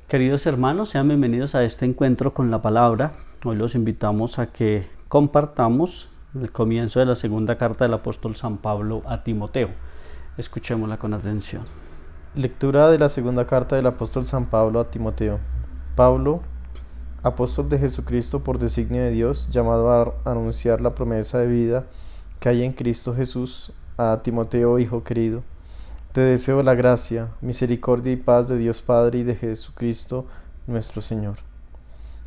Queridos hermanos, sean bienvenidos a este encuentro con la palabra. Hoy los invitamos a que compartamos el comienzo de la segunda carta del apóstol San Pablo a Timoteo. Escuchémosla con atención. Lectura de la segunda carta del apóstol San Pablo a Timoteo. Pablo, apóstol de Jesucristo por designio de Dios, llamado a anunciar la promesa de vida que hay en Cristo Jesús, a Timoteo, hijo querido. Te deseo la gracia, misericordia y paz de Dios Padre y de Jesucristo nuestro Señor.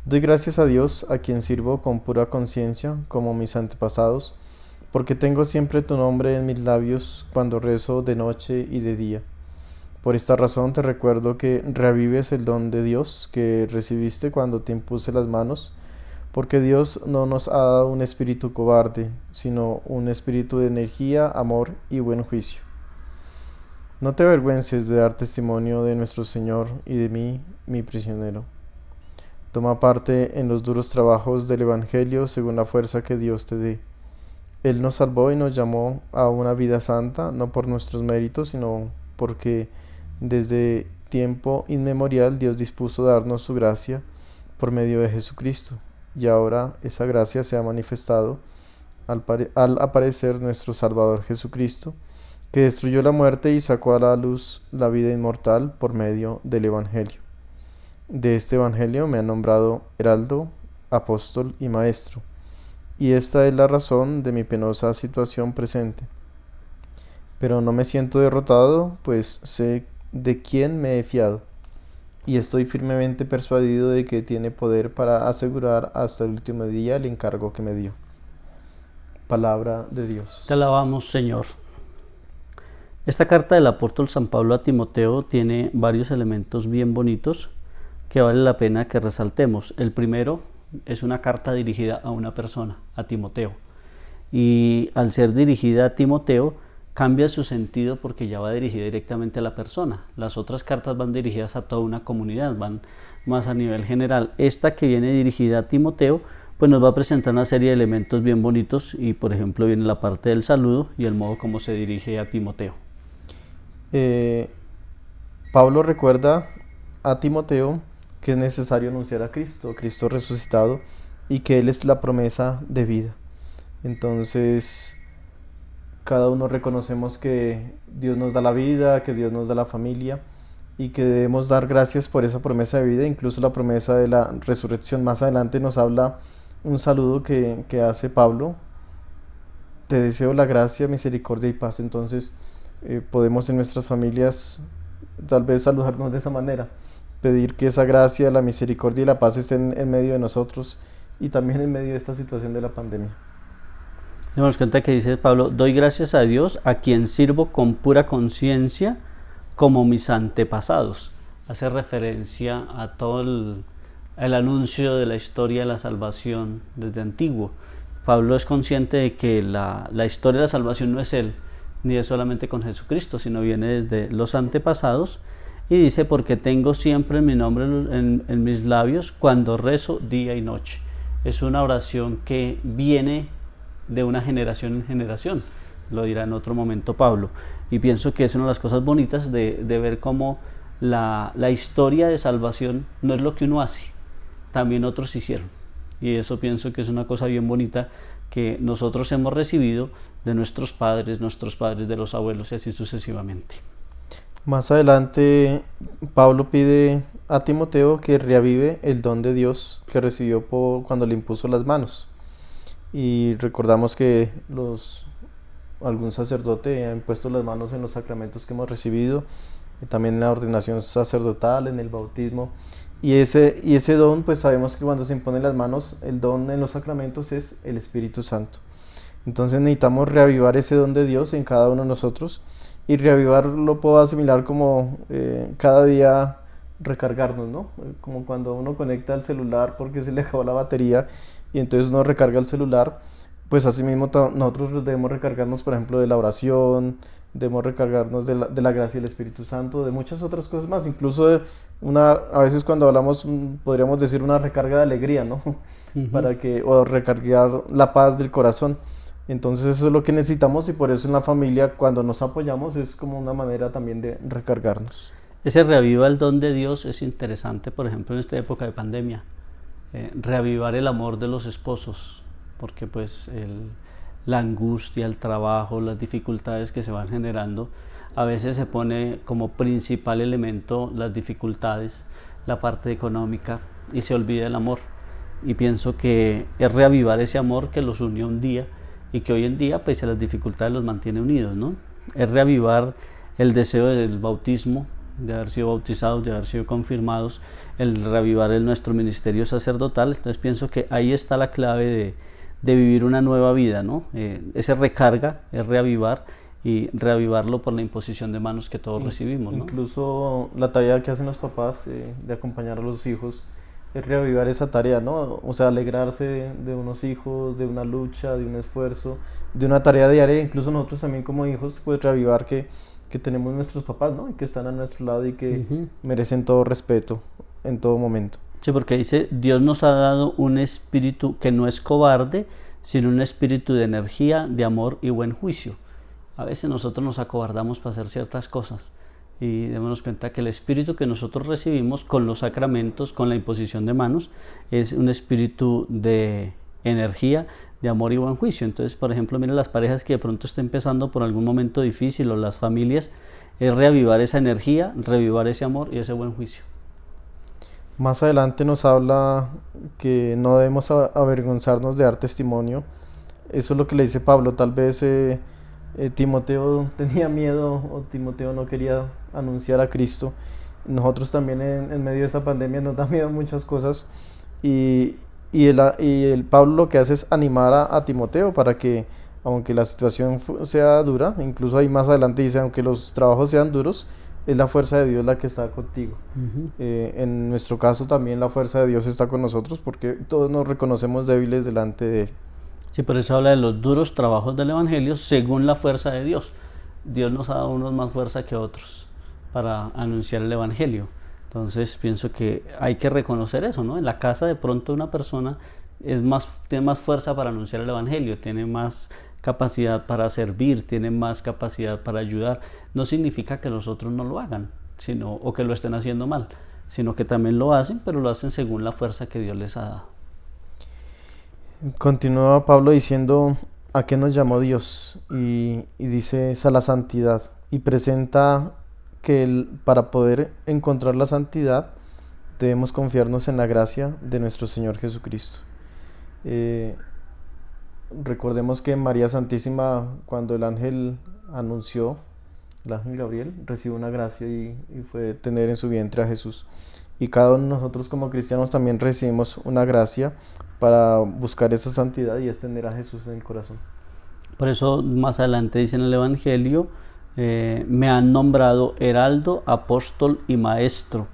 Doy gracias a Dios, a quien sirvo con pura conciencia, como mis antepasados, porque tengo siempre tu nombre en mis labios cuando rezo de noche y de día. Por esta razón te recuerdo que reavives el don de Dios que recibiste cuando te impuse las manos, porque Dios no nos ha dado un espíritu cobarde, sino un espíritu de energía, amor y buen juicio. No te avergüences de dar testimonio de nuestro Señor y de mí, mi prisionero. Toma parte en los duros trabajos del Evangelio según la fuerza que Dios te dé. Él nos salvó y nos llamó a una vida santa, no por nuestros méritos, sino porque desde tiempo inmemorial Dios dispuso darnos su gracia por medio de Jesucristo. Y ahora esa gracia se ha manifestado al aparecer nuestro Salvador Jesucristo, que destruyó la muerte y sacó a la luz la vida inmortal por medio del Evangelio. De este Evangelio me han nombrado heraldo, apóstol y maestro, y esta es la razón de mi penosa situación presente. Pero no me siento derrotado, pues sé de quién me he fiado, y estoy firmemente persuadido de que tiene poder para asegurar hasta el último día el encargo que me dio. Palabra de Dios. Te alabamos, Señor. Esta carta del apóstol San Pablo a Timoteo tiene varios elementos bien bonitos que vale la pena que resaltemos. El primero es una carta dirigida a una persona, a Timoteo. Y al ser dirigida a Timoteo, cambia su sentido porque ya va dirigida directamente a la persona. Las otras cartas van dirigidas a toda una comunidad, van más a nivel general. Esta que viene dirigida a Timoteo, pues nos va a presentar una serie de elementos bien bonitos y, por ejemplo, viene la parte del saludo y el modo como se dirige a Timoteo. Pablo recuerda a Timoteo que es necesario anunciar a Cristo resucitado, y que Él es la promesa de vida. Entonces, cada uno reconocemos que Dios nos da la vida, que Dios nos da la familia, y que debemos dar gracias por esa promesa de vida, incluso la promesa de la resurrección. Más adelante nos habla un saludo que hace Pablo: te deseo la gracia, misericordia y paz. Entonces, podemos en nuestras familias tal vez saludarnos de esa manera, pedir que esa gracia, la misericordia y la paz estén en medio de nosotros y también en medio de esta situación de la pandemia. Demos cuenta que dice Pablo: doy gracias a Dios, a quien sirvo con pura conciencia, como mis antepasados. Hace referencia a todo el anuncio de la historia de la salvación desde antiguo. Pablo es consciente de que la historia de la salvación no es él, ni es solamente con Jesucristo, sino viene desde los antepasados. Y dice: porque tengo siempre mi nombre en mis labios cuando rezo día y noche. Es una oración que viene de una generación en generación, lo dirá en otro momento Pablo. Y pienso que es una de las cosas bonitas de ver cómo la historia de salvación no es lo que uno hace, también otros hicieron. Y eso pienso que es una cosa bien bonita que nosotros hemos recibido de nuestros padres de los abuelos y así sucesivamente. Más adelante, Pablo pide a Timoteo que reavive el don de Dios que recibió cuando le impuso las manos. Y recordamos que algún sacerdote ha impuesto las manos en los sacramentos que hemos recibido, y también en la ordenación sacerdotal, en el bautismo. Y ese don, pues sabemos que cuando se imponen las manos, el don en los sacramentos es el Espíritu Santo. Entonces necesitamos reavivar ese don de Dios en cada uno de nosotros. Y reavivar lo puedo asimilar como cada día recargarnos, ¿no? Como cuando uno conecta el celular porque se le acabó la batería y entonces uno recarga el celular, pues así mismo nosotros debemos recargarnos, por ejemplo, de la oración, debemos recargarnos de la gracia del Espíritu Santo, de muchas otras cosas más, incluso a veces cuando hablamos podríamos decir una recarga de alegría, ¿no? O recargar la paz del corazón. Entonces eso es lo que necesitamos, y por eso en la familia, cuando nos apoyamos, es como una manera también de recargarnos. Ese reaviva el don de Dios es interesante, por ejemplo, en esta época de pandemia. Reavivar el amor de los esposos, porque pues la angustia, el trabajo, las dificultades que se van generando, a veces se pone como principal elemento las dificultades, la parte económica, y se olvida el amor. Y pienso que es reavivar ese amor que los unió un día y que hoy en día, pese a las dificultades, los mantiene unidos, ¿no? Es reavivar el deseo del bautismo, de haber sido bautizados, de haber sido confirmados, el reavivar nuestro ministerio sacerdotal. Entonces pienso que ahí está la clave de vivir una nueva vida, ¿no? Ese recarga es reavivar, y reavivarlo por la imposición de manos que todos recibimos, ¿no? Incluso la tarea que hacen los papás de acompañar a los hijos es reavivar esa tarea, ¿no? O sea, alegrarse de unos hijos, de una lucha, de un esfuerzo, de una tarea diaria. Incluso nosotros también como hijos, pues reavivar que tenemos nuestros papás, ¿no? Y que están a nuestro lado y que merecen todo respeto en todo momento. Sí, porque dice, Dios nos ha dado un espíritu que no es cobarde, sino un espíritu de energía, de amor y buen juicio. A veces nosotros nos acobardamos para hacer ciertas cosas, y démonos cuenta que el espíritu que nosotros recibimos con los sacramentos, con la imposición de manos, es un espíritu de energía, de amor y buen juicio. Entonces, por ejemplo, miren las parejas que de pronto estén empezando por algún momento difícil, o las familias, es reavivar esa energía, reavivar ese amor y ese buen juicio. Más adelante nos habla que no debemos avergonzarnos de dar testimonio. Eso es lo que le dice Pablo. Tal vez Timoteo tenía miedo, o Timoteo no quería anunciar a Cristo. Nosotros también en medio de esta pandemia nos da miedo muchas cosas, y el Pablo lo que hace es animar a Timoteo para que, aunque la situación sea dura, incluso ahí más adelante dice, aunque los trabajos sean duros, es la fuerza de Dios la que está contigo. En nuestro caso también la fuerza de Dios está con nosotros, porque todos nos reconocemos débiles delante de Él. Sí, por eso habla de los duros trabajos del Evangelio según la fuerza de Dios. Dios nos ha dado unos más fuerza que otros para anunciar el Evangelio. Entonces pienso que hay que reconocer eso, ¿no? En la casa de pronto una persona tiene más fuerza para anunciar el Evangelio, tiene más capacidad para servir, tiene más capacidad para ayudar. No significa que los otros no lo hagan, o que lo estén haciendo mal, sino que también lo hacen, pero lo hacen según la fuerza que Dios les ha dado. Continúa Pablo diciendo a qué nos llamó Dios, y dice es a la santidad, y presenta que para poder encontrar la santidad debemos confiarnos en la gracia de nuestro Señor Jesucristo. Recordemos que María Santísima, cuando el ángel anunció, el ángel Gabriel recibió una gracia y fue tener en su vientre a Jesús. Y cada uno de nosotros como cristianos también recibimos una gracia para buscar esa santidad y extender a Jesús en el corazón. Por eso más adelante dice en el Evangelio, me han nombrado heraldo, apóstol y maestro.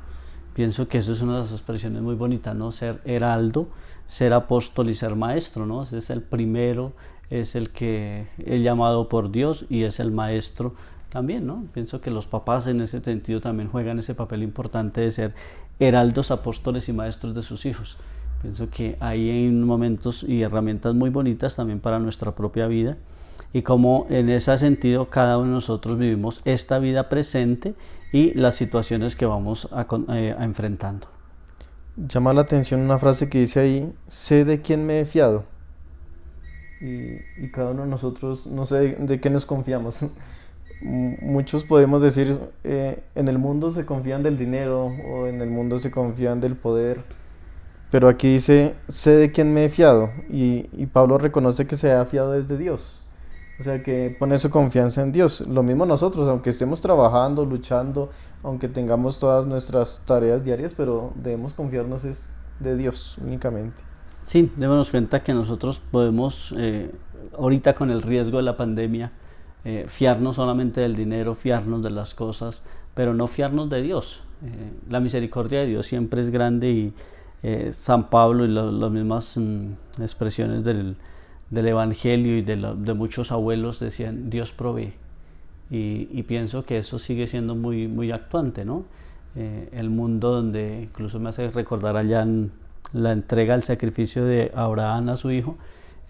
Pienso que eso es una de las expresiones muy bonitas, ¿no? Ser heraldo, ser apóstol y ser maestro, ¿no? Ese es el primero, es el llamado por Dios, y es el maestro también, ¿no? Pienso que los papás en ese sentido también juegan ese papel importante de ser heraldos, apóstoles y maestros de sus hijos. Pienso que ahí hay momentos y herramientas muy bonitas también para nuestra propia vida, y como en ese sentido cada uno de nosotros vivimos esta vida presente y las situaciones que vamos a enfrentando. Llama la atención una frase que dice ahí, sé de quién me he fiado. Y cada uno de nosotros no sé de qué nos confiamos. Muchos podemos decir, en el mundo se confían del dinero, o en el mundo se confían del poder, pero aquí dice, sé de quién me he fiado, y Pablo reconoce que se ha fiado desde Dios, o sea que pone su confianza en Dios. Lo mismo nosotros, aunque estemos trabajando, luchando, aunque tengamos todas nuestras tareas diarias, pero debemos confiarnos es de Dios únicamente. Sí, démonos cuenta que nosotros podemos, ahorita con el riesgo de la pandemia, fiarnos solamente del dinero, fiarnos de las cosas, pero no fiarnos de Dios. La misericordia de Dios siempre es grande, y San Pablo y las mismas expresiones del Evangelio y de muchos abuelos decían Dios provee, y pienso que eso sigue siendo muy, muy actuante, ¿no? El mundo donde incluso me hace recordar allá en la entrega, el sacrificio de Abraham a su hijo,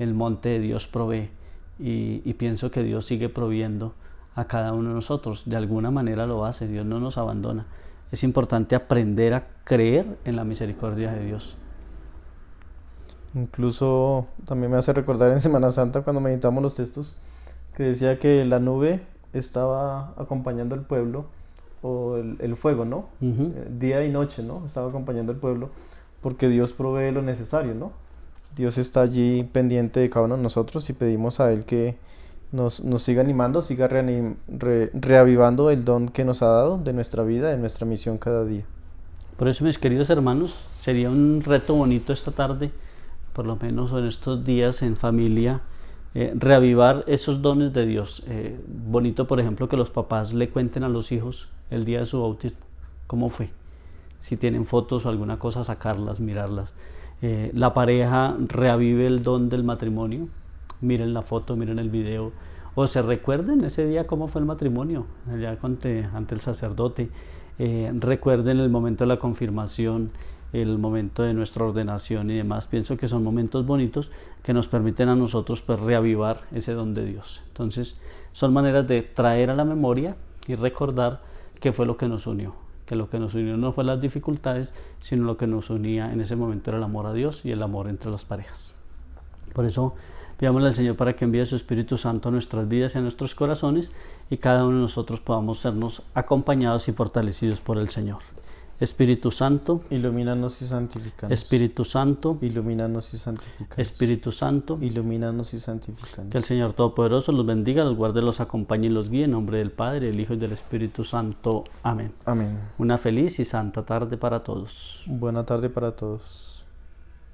el monte de Dios provee. Y pienso que Dios sigue proviendo a cada uno de nosotros. De alguna manera lo hace, Dios no nos abandona. Es importante aprender a creer en la misericordia de Dios. Incluso también me hace recordar en Semana Santa cuando meditamos los textos que decía que la nube estaba acompañando al pueblo, o el fuego, ¿no? Día y noche, ¿no? Estaba acompañando al pueblo porque Dios provee lo necesario, ¿no? Dios está allí pendiente de cada uno de nosotros y pedimos a Él que nos siga animando, siga reavivando el don que nos ha dado de nuestra vida, de nuestra misión cada día. Por eso, mis queridos hermanos, sería un reto bonito esta tarde, por lo menos en estos días en familia, reavivar esos dones de Dios. Bonito, por ejemplo, que los papás le cuenten a los hijos el día de su bautismo, cómo fue. Si tienen fotos o alguna cosa, sacarlas, mirarlas. La pareja reavive el don del matrimonio, miren la foto, miren el video, o se recuerden ese día cómo fue el matrimonio, allá ante el sacerdote. Recuerden el momento de la confirmación, el momento de nuestra ordenación y demás. Pienso que son momentos bonitos que nos permiten a nosotros pues reavivar ese don de Dios. Entonces son maneras de traer a la memoria y recordar qué fue lo que nos unió, que lo que nos unió no fue las dificultades, sino lo que nos unía en ese momento era el amor a Dios y el amor entre las parejas. Por eso pidámosle al Señor para que envíe su Espíritu Santo a nuestras vidas y a nuestros corazones, y cada uno de nosotros podamos sernos acompañados y fortalecidos por el Señor. Espíritu Santo, ilumínanos y santifícanos. Espíritu Santo, ilumínanos y santifícanos. Espíritu Santo, ilumínanos y santifícanos. Que el Señor Todopoderoso los bendiga, los guarde, los acompañe y los guíe en nombre del Padre, del Hijo y del Espíritu Santo. Amén. Amén. Una feliz y santa tarde para todos. Buena tarde para todos.